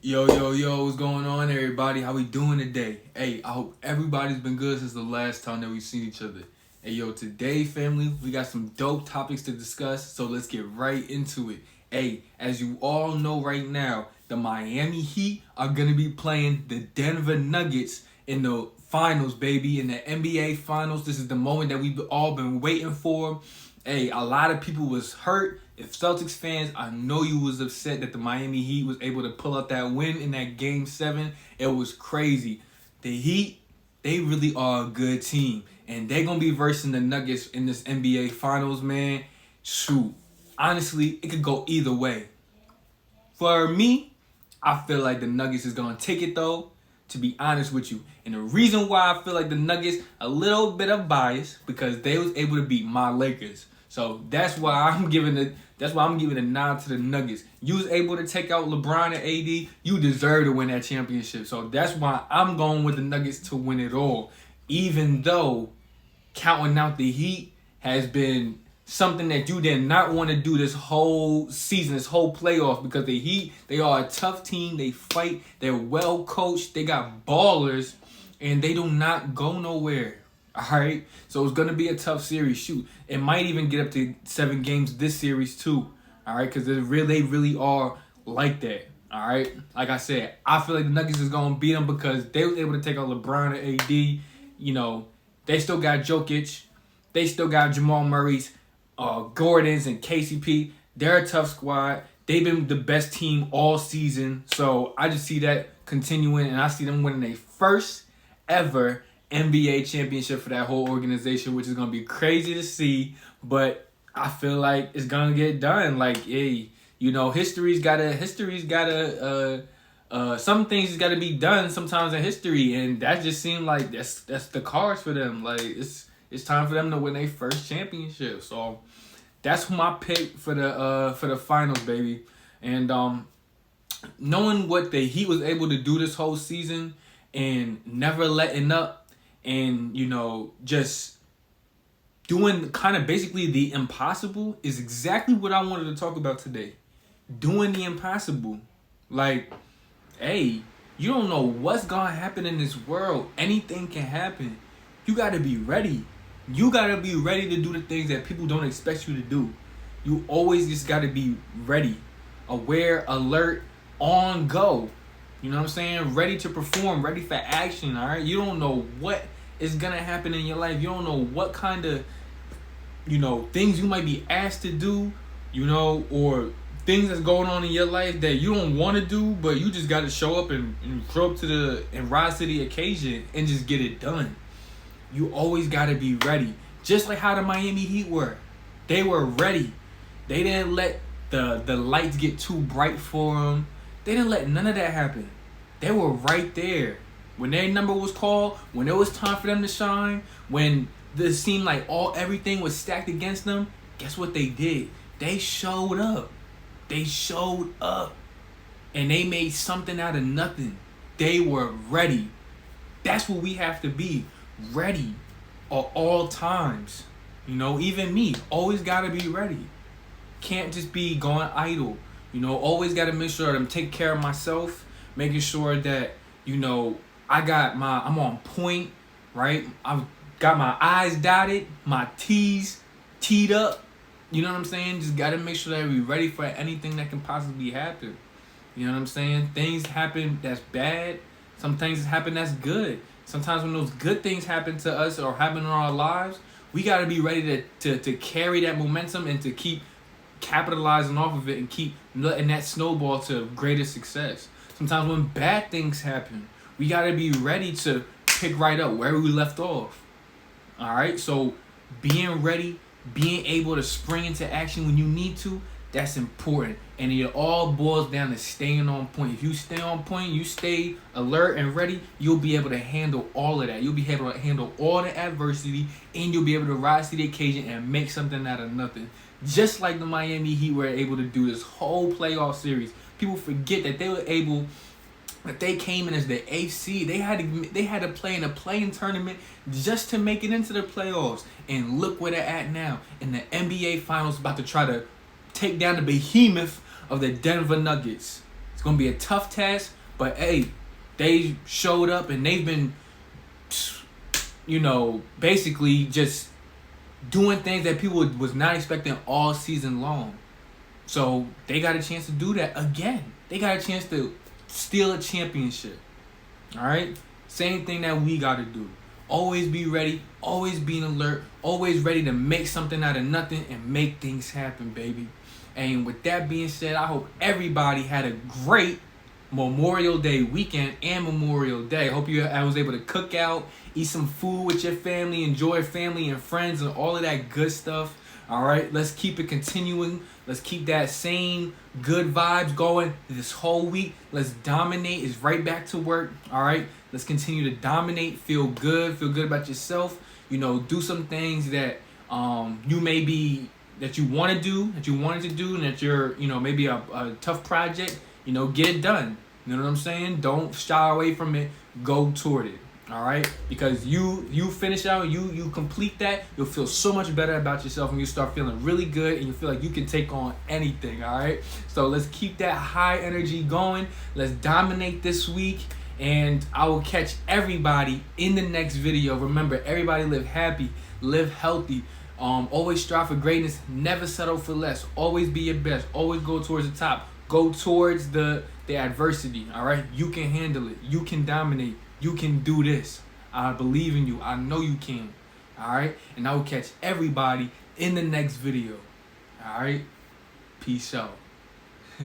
Yo, what's going on, everybody? How we doing today? Hey, I hope everybody's been good since the last time that we've seen each other. Hey, yo, today, family, we got some dope topics to discuss, so let's get right into it. Hey, as you all know right now, the Miami Heat are going to be playing the Denver Nuggets in the finals, baby, in the NBA finals. This is the moment that we've all been waiting for. Hey, a lot of people was hurt. If Celtics fans, I know you was upset that the Miami Heat was able to pull out that win in that Game 7. It was crazy. The Heat, they really are a good team. And they're going to be versing the Nuggets in this NBA Finals, man. Shoot. Honestly, it could go either way. For me, I feel like the Nuggets is going to take it, though, to be honest with you. And the reason why I feel like the Nuggets, a little bit of bias, because they was able to beat my Lakers. So that's why I'm giving a nod to the Nuggets. You was able to take out LeBron and AD. You deserve to win that championship. So that's why I'm going with the Nuggets to win it all. Even though counting out the Heat has been something that you did not want to do this whole season, this whole playoff, because the Heat, they are a tough team. They fight. They're well coached. They got ballers, and they do not go nowhere. All right, so it's going to be a tough series. Shoot, it might even get up to 7 games this series too. All right, because they really are like that. All right, like I said, I feel like the Nuggets is going to beat them because they was able to take out LeBron and AD. You know, they still got Jokic. They still got Jamal Murray's, Gordon's, and KCP. They're a tough squad. They've been the best team all season. So I just see that continuing, and I see them winning their first ever NBA championship for that whole organization, which is going to be crazy to see, but I feel like it's going to get done. Like, hey, you know, some things got to be done sometimes in history, and that just seemed like that's the cards for them. Like, it's time for them to win their first championship. So that's my pick for the finals, baby. And knowing what the Heat was able to do this whole season and never letting up, and, you know, just doing kind of basically the impossible is exactly what I wanted to talk about today. Doing the impossible. Like, hey, you don't know what's going to happen in this world. Anything can happen. You got to be ready. You got to be ready to do the things that people don't expect you to do. You always just got to be ready. Aware, alert, on, go. You know what I'm saying? Ready to perform, ready for action, all right? You don't know what is going to happen in your life. You don't know what kind of, you know, things you might be asked to do, you know, or things that's going on in your life that you don't want to do, but you just got to show up and show up and rise to the occasion and just get it done. You always got to be ready. Just like how the Miami Heat were. They were ready. They didn't let the lights get too bright for them. They didn't let none of that happen. They were right there. When their number was called, when it was time for them to shine, when it seemed like everything was stacked against them, guess what they did? They showed up. They showed up. And they made something out of nothing. They were ready. That's what we have to be. Ready at all times. You know, even me, always got to be ready. Can't just be going idle. You know, always got to make sure that I'm taking care of myself, making sure that, you know, I'm on point, right? I've got my I's dotted, my T's teed up. You know what I'm saying? Just got to make sure that we're ready for anything that can possibly happen. You know what I'm saying? Things happen that's bad. Some things happen that's good. Sometimes when those good things happen to us or happen in our lives, we got to be ready to carry that momentum and to keep capitalizing off of it and keep letting that snowball to greater success. Sometimes when bad things happen, we got to be ready to pick right up where we left off. All right? So being ready, being able to spring into action when you need to, that's important. And it all boils down to staying on point. If you stay on point, you stay alert and ready, you'll be able to handle all of that. You'll be able to handle all the adversity, and you'll be able to rise to the occasion and make something out of nothing. Just like the Miami Heat were able to do this whole playoff series. People forget that they came in as the eighth seed. They had to play in a play-in tournament just to make it into the playoffs. And look where they're at now in the NBA Finals, about to try to take down the behemoth of the Denver Nuggets. It's gonna be a tough task, but hey, they showed up and they've been, basically just doing things that people was not expecting all season long. So they got a chance to do that again. They got a chance to steal a championship. All right? Same thing that we got to do. Always be ready. Always be alert. Always ready to make something out of nothing and make things happen, baby. And with that being said, I hope everybody had a great Memorial Day weekend and Memorial Day. Hope I was able to cook out, eat some food with your family, enjoy family and friends and all of that good stuff. All right, let's keep it continuing. Let's keep that same good vibes going this whole week. Let's dominate. It's right back to work. All right, let's continue to dominate. Feel good about yourself. Do some things that you wanted to do, and that you're maybe a tough project. Get it done. You know what I'm saying? Don't shy away from it. Go toward it. All right, because you finish out, you complete that, you'll feel so much better about yourself, and you start feeling really good, and you feel like you can take on anything. All right, so let's keep that high energy going. Let's dominate this week, and I will catch everybody in the next video. Remember, everybody live happy, live healthy. Always strive for greatness. Never settle for less. Always be your best. Always go towards the top. Go towards the adversity. All right, you can handle it. You can dominate. You can do this. I believe in you. I know you can. All right? And I will catch everybody in the next video. All right? Peace out.